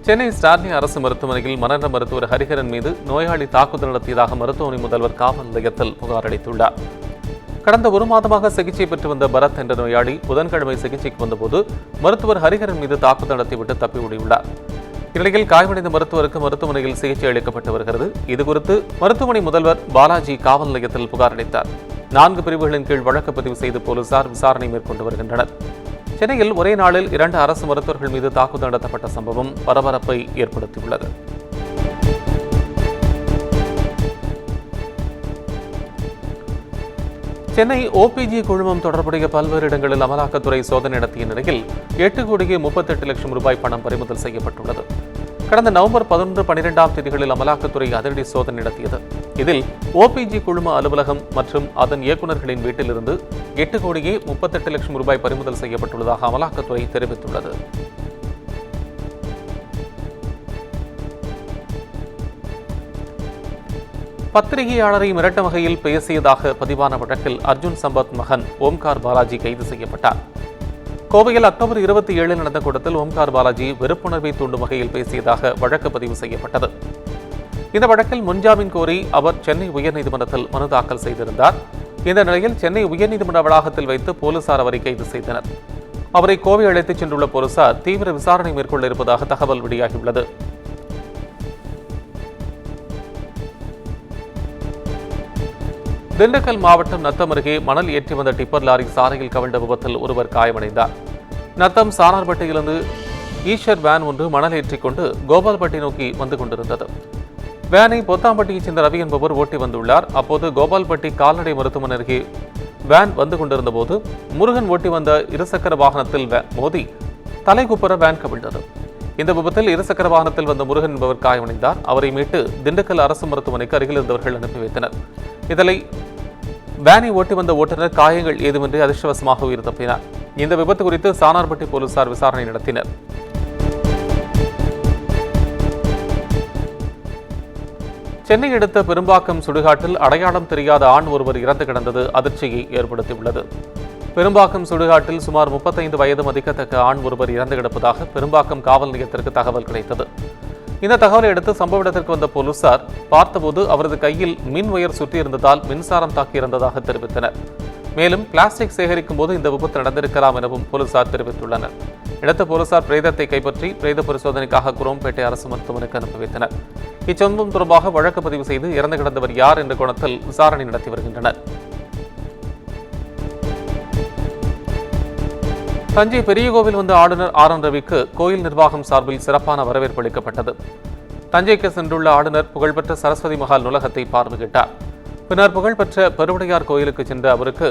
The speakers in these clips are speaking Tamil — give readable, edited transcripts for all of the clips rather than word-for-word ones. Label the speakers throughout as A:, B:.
A: சென்னை ஸ்டான்லி அரசு மருத்துவமனையில் மரண மருத்துவர் ஹரிஹரன் மீது நோயாளி தாக்குதல் நடத்தியதாக மருத்துவமனை முதல்வர் காவல் நிலையத்தில் புகார் அளித்துள்ளார். கடந்த ஒரு மாதமாக சிகிச்சை பெற்று வந்த பரத் என்ற நோயாளி புதன்கிழமை சிகிச்சைக்கு வந்தபோது மருத்துவர் ஹரிஹரன் மீது தாக்குதல் நடத்திவிட்டு தப்பி ஓடியுள்ளார். இந்நிலையில் காயமடைந்த மருத்துவருக்கு மருத்துவமனையில் சிகிச்சை அளிக்கப்பட்டு வருகிறது. இதுகுறித்து மருத்துவமனை முதல்வர் பாலாஜி காவல் நிலையத்தில் புகார் அளித்தார். 4 பிரிவுகளின் கீழ் வழக்கு பதிவு செய்து போலீசார் விசாரணை மேற்கொண்டு வருகின்றனர். சென்னையில் ஒரே நாளில் 2 அரசு மருத்துவர்கள் மீது தாக்குதல் நடத்தப்பட்ட சம்பவம் பரபரப்பை ஏற்படுத்தியுள்ளது. சென்னை ஓபிஜி குழுமம் தொடர்புடைய பல்வேறு இடங்களில் அமலாக்கத்துறை சோதனை நடத்திய நிலையில் 8,38,00,000 ரூபாய் பணம் பறிமுதல் செய்யப்பட்டுள்ளது. கடந்த நவம்பர் 11, 12ஆம் தேதிகளில் அமலாக்கத்துறை அதிரடி சோதனை நடத்தியது. இதில் ஓபிஜி குழும அலுவலகம் மற்றும் அதன் இயக்குநர்களின் வீட்டிலிருந்து 8,38,00,000 ரூபாய் பறிமுதல் செய்யப்பட்டுள்ளதாக அமலாக்கத்துறை தெரிவித்துள்ளது. பத்திரிகையாளரை மிரட்டும் வகையில் பேசியதாக பதிவான வழக்கில் அர்ஜுன் சம்பத் மகன் ஓம்கார் பாலாஜி கைது செய்யப்பட்டார். கோவையில் அக்டோபர் 27 நடந்த கூட்டத்தில் ஓம்கார் பாலாஜி வெறுப்புணர்வை தூண்டும் வகையில் பேசியதாக வழக்கு பதிவு செய்யப்பட்டது. இந்த வழக்கில் முன்ஜாமீன் கோரி அவர் சென்னை உயர்நீதிமன்றத்தில் மனு தாக்கல் செய்திருந்தார். இந்த நிலையில் சென்னை உயர்நீதிமன்ற வளாகத்தில் வைத்து போலீசார் அவரை கைது செய்தனர். அவரை கோவை அழைத்துச் சென்றுள்ள போலீசார் தீவிர விசாரணை மேற்கொள்ள இருப்பதாக தகவல் வெளியாகியுள்ளது. திண்டுக்கல் மாவட்டம் நத்தம் அருகே மணல் ஏற்றி வந்த டிப்பர் லாரி சாலையில் கவிழ்ந்த விபத்தில் ஒருவர் காயமடைந்தார். நத்தம் சானார்பட்டியிலிருந்து ஈஷர் வேன் ஒன்று மணல் ஏற்றிக்கொண்டு கோபால்பட்டி நோக்கி வந்து கொண்டிருந்தது. வேனை பொத்தாம்பட்டியைச் சேர்ந்த ரவி என்பவர் ஓட்டி வந்துள்ளார். அப்போது கோபால்பட்டி கால்நடை மருத்துவமனை அருகே வேன் வந்து கொண்டிருந்த போது முருகன் ஓட்டி வந்த இருசக்கர வாகனத்தில் மோதி தலைகுப்புற வேன் கவிழ்ந்தது. இந்த விபத்தில் இருசக்கர வாகனத்தில் வந்த முருகன் என்பவர் காயமடைந்தார். அவரை மீட்டு திண்டுக்கல் அரசு மருத்துவமனைக்கு அருகில் இருந்தவர்கள் அனுப்பி வைத்தனர். இதனை வேனை ஓட்டி வந்த ஓட்டுநர் காயங்கள் ஏதுமின்றி அதிர்ஷ்டவசமாக உயிர் தப்பினார். இந்த விபத்து குறித்து சானார்பட்டி போலீசார் விசாரணை நடத்தினர். சென்னை அடுத்த பெரும்பாக்கம் சுடுகாட்டில் அடையாளம் தெரியாத ஆண் ஒருவர் இறந்து கிடந்தது அதிர்ச்சியை ஏற்படுத்தியுள்ளது. பெரும்பாக்கம் சுடுகாட்டில் சுமார் 35 வயது மதிக்கத்தக்க ஆண் ஒருவர் இறந்து கிடப்பதாக பெரும்பாக்கம் காவல் நிலையத்திற்கு தகவல் கிடைத்தது. இந்த தகவலை அடுத்து சம்பவ இடத்திற்கு வந்த போலீசார் பார்த்தபோது அவரது கையில் மின் ஒயர் சுற்றி இருந்ததால் மின்சாரம் தாக்கியிருந்ததாக தெரிவித்தனர். மேலும் பிளாஸ்டிக் சேகரிக்கும் போது இந்த விபத்து நடந்திருக்கலாம் எனவும் போலீசார் தெரிவித்துள்ளனர். இடத்த போலீசார் பிரேதத்தை கைப்பற்றி பிரேத பரிசோதனைக்காக குரோம்பேட்டை அரசு மருத்துவமனைக்கு அனுப்பி வைத்தனர். இச்சம்பவம் தொடர்பாக வழக்கு பதிவு செய்து இறந்து கிடந்தவர் யார் என்ற கோணத்தில் விசாரணை நடத்தி வருகின்றனர். தஞ்சை பெரிய கோவில் வந்த ஆளுநர் ஆர்.என். ரவிக்கு கோயில் நிர்வாகம் சார்பில் சிறப்பான வரவேற்பு அளிக்கப்பட்டது. தஞ்சைக்கு சென்றுள்ள ஆளுநர் புகழ்பெற்ற சரஸ்வதி மகால் நூலகத்தை பார்வையிட்டார். பின்னர் புகழ்பெற்ற பெருவுடையார் கோயிலுக்கு சென்ற அவருக்கு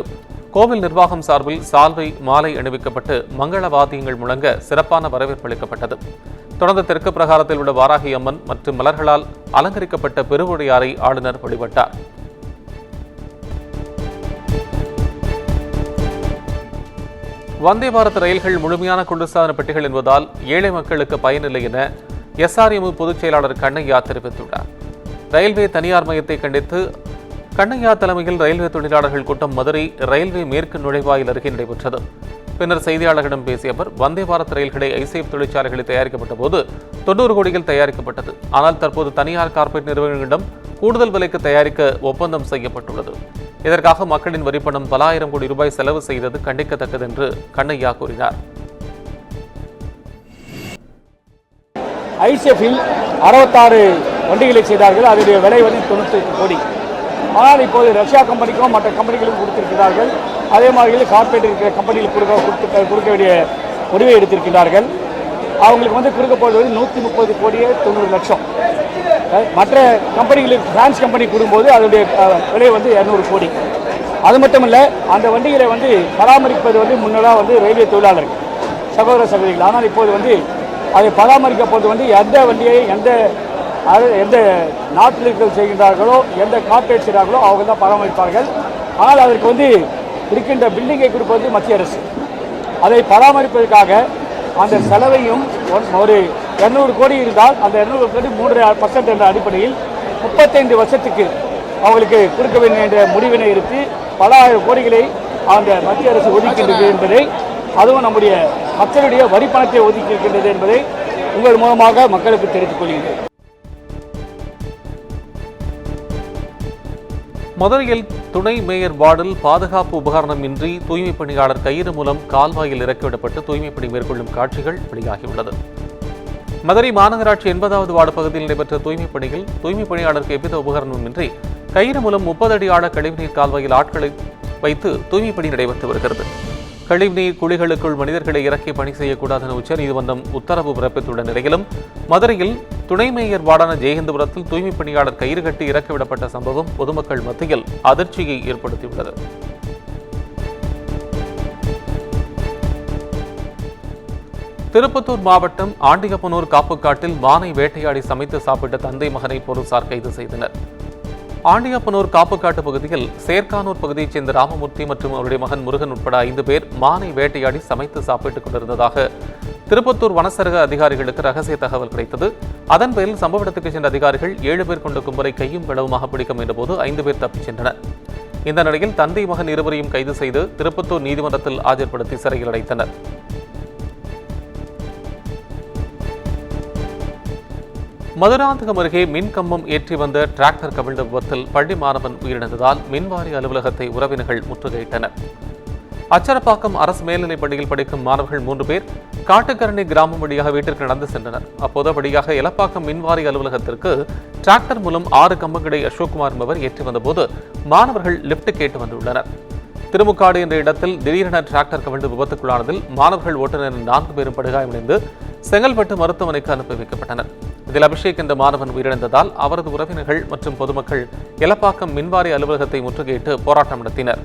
A: கோவில் நிர்வாகம் சார்பில் சால்வை மாலை அணிவிக்கப்பட்டு மங்கள வாத்தியங்கள் முழங்க சிறப்பான வரவேற்பு அளிக்கப்பட்டது. தொடர்ந்து தெற்கு பிரகாரத்தில் உள்ள வாராகி அம்மன் மற்றும் மலர்களால் அலங்கரிக்கப்பட்ட பெருவுடையாரை ஆளுநர் வழிபட்டார். வந்தே பாரத் ரயில்கள் முழுமையான குளிர்சாதன பெட்டிகள் என்பதால் ஏழை மக்களுக்கு பயனில்லை என எஸ்ஆர்எம் பொதுச் செயலாளர் கண்ணையா தெரிவித்துள்ளார். ரயில்வே தனியார் மையத்தை கண்டித்து கண்ணையா தலைமையில் ரயில்வே தொழிலாளர்கள் கூட்டம் மதுரை ரயில்வே மேற்கு நுழைவாயில் அருகே நடைபெற்றது. பின்னர் செய்தியாளர்களிடம் பேசிய அவர் வந்தே பாரத் ரயில்களை ஐசிஎஃப் தொழிற்சாலைகளில் தயாரிக்கப்பட்ட போது 90 கோடியில் தயாரிக்கப்பட்டது. ஆனால் தற்போது தனியார் கார்ப்பரேட் நிறுவனங்களிடம் கூடுதல் விலைக்கு தயாரிக்க ஒப்பந்தம் செய்யப்பட்டுள்ளது. இதற்காக மக்களின் வரிப்பணம் பல ஆயிரம் கோடி ரூபாய் செலவு செய்தது கண்டிக்கத்தக்கது என்று கண்ணையா கூறினார்.
B: ஐசிஎஃப்பில் 66 வண்டிகளை செய்தார்கள். அதனுடைய விலை வந்து 98 கோடி. ஆனால் இப்போது ரஷ்யா கம்பெனிக்கும் மற்ற கம்பெனிகளுக்கும் கொடுத்திருக்கிறார்கள். அதே மாதிரி கார்ப்பரேட் இருக்கிற கம்பெனிகளுக்கு கொடுக்க வேண்டிய முடிவை எடுத்திருக்கிறார்கள். அவங்களுக்கு வந்து கொடுக்க போவது 130 கோடியே 90 லட்சம். மற்ற கம்பெனிகளுக்கு பிரான்ஸ் கம்பெனி கொடுக்கும்போது அதனுடைய விலை வந்து 200 கோடி. அது மட்டும் இல்லை, அந்த வண்டிகளை வந்து பராமரிப்பது வந்து முன்னதாக வந்து ரயில்வே தொழிலாளர்கள் சகோதர சகோதரிகள். ஆனால் இப்போது வந்து அதை பராமரிக்க போது வந்து எந்த வண்டியை எந்த நாட்டில் செய்கின்றார்களோ எந்த கார்ப்பரேட் செய்கிறார்களோ அவங்க தான் பராமரிப்பார்கள். ஆனால் அதற்கு வந்து இருக்கின்ற பில்டிங்கை கொடுப்பது மத்திய அரசு. அதை பராமரிப்பதற்காக அந்த செலவையும் ஒரு 200 கோடி இருந்தால் அந்த 200 கோடி 3% என்ற அடிப்படையில் 35 வருஷத்துக்கு அவங்களுக்கு கொடுக்க வேண்டும் என்ற முடிவினை எடுத்து பல ஆயிரம் கோடிகளை அந்த மத்திய அரசு ஒதுக்கின்றது என்பதை, அதுவும் நம்முடைய மக்களுடைய வரி பணத்தை ஒதுக்கி இருக்கின்றது என்பதை உங்கள் மூலமாக மக்களுக்கு தெரிவித்துக் கொள்கிறேன்.
A: மதுரையில் துணை மேயர் வார்டில் பாதுகாப்பு உபகரணம் இன்றி தூய்மை பணியாளர் கயிறு மூலம் கால்வாயில் இறக்கிவிடப்பட்டு தூய்மை பணி மேற்கொள்ளும் காட்சிகள் வெளியாகியுள்ளது. மதுரை மாநகராட்சி 80வது வார்டு பகுதியில் நடைபெற்ற தூய்மை பணியில் தூய்மை பணியாளருக்கு எவ்வித உபகரணமுமின்றி கயிறு மூலம் 30 அடி ஆழ கழிவுநீர் கால்வாயில் ஆட்களை வைத்து தூய்மை பணி நடைபெற்று வருகிறது. கழிவுநீர் குழிகளுக்குள் மனிதர்களை இறக்கி பணி செய்யக்கூடாது என உச்சநீதிமன்றம் உத்தரவு பிறப்பித்துள்ள நிலையிலும் மதுரையில் துணை மேயர் வார்டான ஜெயஹிந்தபுரத்தில் தூய்மை பணியாளர் கயிறு கட்டி இறக்கிவிடப்பட்ட சம்பவம் பொதுமக்கள் மத்தியில் அதிர்ச்சியை ஏற்படுத்தியுள்ளது. திருப்பத்தூர் மாவட்டம் ஆண்டியப்பனூர் காப்புக்காட்டில் மானை வேட்டையாடி சமைத்து சாப்பிட்ட தந்தை மகனை போலீசார் கைது செய்தனர். ஆண்டியப்பனூர் காப்புக்காட்டு பகுதியில் சேர்க்கானூர் பகுதியைச் சேர்ந்த ராமமூர்த்தி மற்றும் அவருடைய மகன் முருகன் உட்பட 5 பேர் மானை வேட்டையாடி சமைத்து சாப்பிட்டுக் கொண்டிருந்ததாக திருப்பத்தூர் வனச்சரக அதிகாரிகளுக்கு ரகசிய தகவல் கிடைத்தது. அதன் பேரில் சம்பவ இடத்துக்கு சென்ற அதிகாரிகள் 7 பேர் கொண்ட கும்பலை கையும் களவுமாக பிடிக்க முயன்றபோது 5 பேர் தப்பிச் சென்றனர். இந்த நிலையில் தந்தை மகன் இருவரையும் கைது செய்து திருப்பத்தூர் நீதிமன்றத்தில் ஆஜர்படுத்தி சிறையில் அடைத்தனர். மதுராந்தகம் அருகே மின் கம்பம் ஏற்றி வந்த டிராக்டர் கவிழ்ந்த விபத்தில் பள்ளி மாணவன் உயிரிழந்ததால் மின்வாரி அலுவலகத்தை உறவினர்கள் முற்றுகையிட்டனர். அச்சரப்பாக்கம் அரசு மேல்நிலைப் பள்ளியில் படிக்கும் மாணவர்கள் 3 பேர் காட்டுக்கரணை கிராமம் வழியாக வீட்டிற்கு நடந்து சென்றனர். அப்போது வழியாக எலப்பாக்கம் மின்வாரி அலுவலகத்திற்கு டிராக்டர் மூலம் 6 கம்பங்களை அசோக்குமார் என்பவர் ஏற்றி வந்தபோது மாணவர்கள் லிப்ட் கேட்டு வந்துள்ளனர். திருமுக்காடு என்ற இடத்தில் திடீரென டிராக்டர் கவிழ்ந்து விபத்துக்குள்ளானதில் மாணவர்கள் ஓட்டுநர் 4 பேரும் படுகாயமடைந்து செங்கல்பட்டு மருத்துவமனைக்கு அனுப்பி வைக்கப்பட்டனர். இதில் அபிஷேக் என்ற மாணவன் உயிரிழந்ததால் அவரது உறவினர்கள் மற்றும் பொதுமக்கள் எலப்பாக்கம் மின்வாரி அலுவலகத்தை முற்றுகையிட்டு போராட்டம் நடத்தினர்.